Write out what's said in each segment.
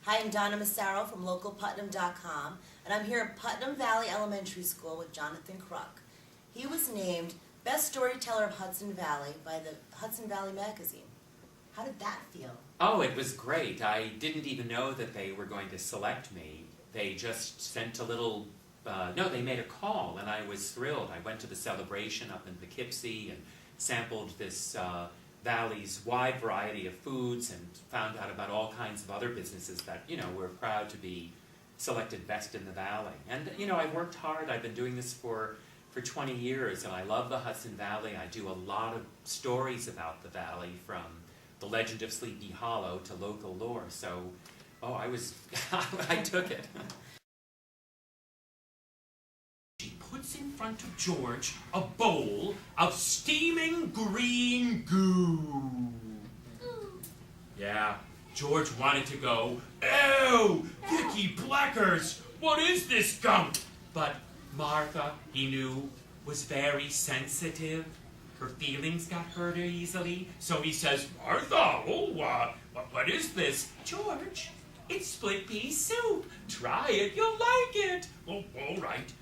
Hi, I'm Donna Massaro from LocalPutnam.com, and I'm here at Putnam Valley Elementary School with Jonathan Kruk. He was named Best Storyteller of Hudson Valley by the Hudson Valley Magazine. How did that feel? Oh, it was great. I didn't even know that they were going to select me. They just sent a little, they made a call, and I was thrilled. I went to the celebration up in Poughkeepsie and sampled this valley's wide variety of foods and found out about all kinds of other businesses that, were proud to be selected best in the valley. And, I worked hard. I've been doing this for 20 years, and I love the Hudson Valley. I do a lot of stories about the valley, from the legend of Sleepy Hollow to local lore. So, I took it. She puts in front of George a bowl of steaming green goo. Yeah, George wanted to go, "Ew, yucky blackers, what is this gunk?" But Martha, he knew, was very sensitive. Her feelings got hurt easily, so he says, "Martha, what is this?" "George, it's split pea soup. Try it, you'll like it." "Oh, all right."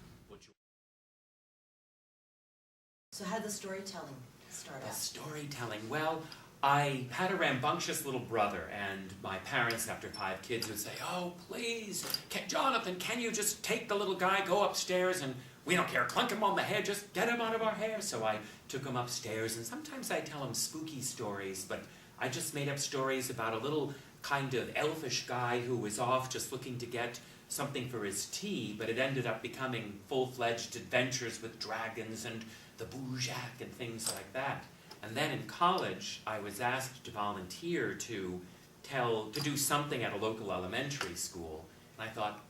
So how did the storytelling start out? The storytelling, well, I had a rambunctious little brother, and my parents, after 5 kids, would say, "Oh, please, Jonathan, can you just take the little guy, go upstairs, and we don't care, clunk him on the head, just get him out of our hair." So I took him upstairs, and sometimes I tell him spooky stories, but I just made up stories about a little kind of elfish guy who was off just looking to get something for his tea, but it ended up becoming full-fledged adventures with dragons and the boujak and things like that. And then in college, I was asked to volunteer to do something at a local elementary school. And I thought,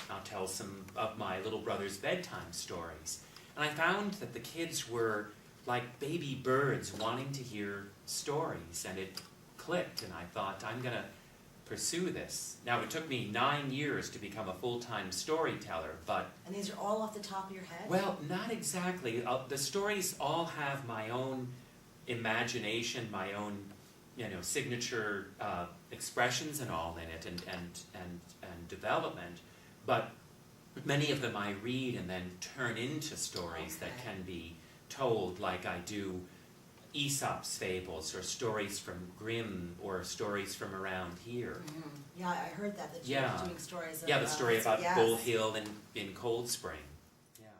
I'll tell some of my little brother's bedtime stories. And I found that the kids were like baby birds wanting to hear stories, and it clicked, and I thought, I'm going to pursue this. Now, it took me 9 years to become a full-time storyteller, but... And these are all off the top of your head? Well, not exactly. The stories all have my own imagination, my own, signature expressions and all in it, and development. But many of them I read and then turn into stories that can be told, like I do Aesop's fables, or stories from Grimm, or stories from around here. Mm-hmm. Yeah, I heard that you're doing stories of... Yeah, the story about Bull Hill in Cold Spring. Yeah.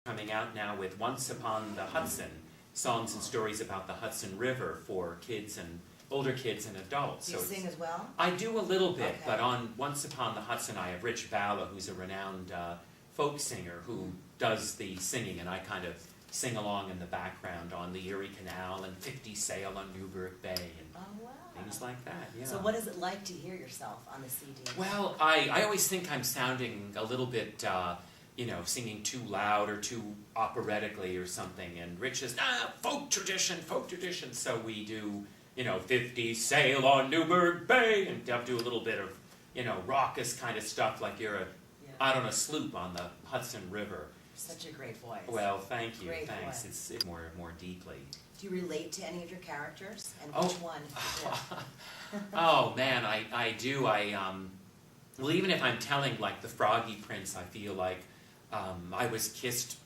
Coming out now with Once Upon the Hudson, songs and stories about the Hudson River for kids and older kids and adults. Do you sing as well? I do a little bit, Okay. but on Once Upon the Hudson I have Rich Balla, who's a renowned folk singer who does the singing, and I kind of sing along in the background on the Erie Canal and 50 Sail on Newburgh Bay and things like that. Yeah. So what is it like to hear yourself on the CD? Well, I always think I'm sounding a little bit, singing too loud or too operatically or something, and Rich says, folk tradition. So we do, 50 Sail on Newburgh Bay, and I'll do a little bit of, raucous kind of stuff like you're out on a sloop on the Hudson River. Such a great voice. Well, thank you. Great Thanks. voice. It's more deeply. Do you relate to any of your characters? And which one? Oh man, I do. Well, even if I'm telling like the Froggy Prince, I feel like I was kissed,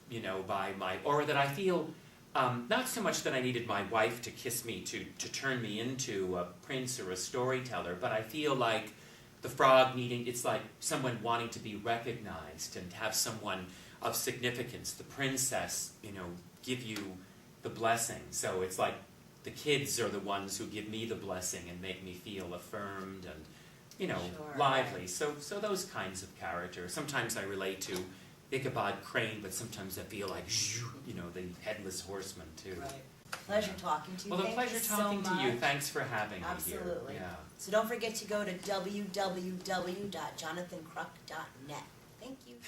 by or that I feel not so much that I needed my wife to kiss me to turn me into a prince or a storyteller, but I feel like the frog it's like someone wanting to be recognized and have someone of significance. The princess, give you the blessing. So it's like the kids are the ones who give me the blessing and make me feel affirmed and, lively. Right. So those kinds of characters. Sometimes I relate to Ichabod Crane, but sometimes I feel like, the headless horseman too. Right. Pleasure talking to you. Well, a Thank pleasure you talking so to you. much. Thanks for having me here. Absolutely. Yeah. So don't forget to go to www.jonathankruk.net. Thank you.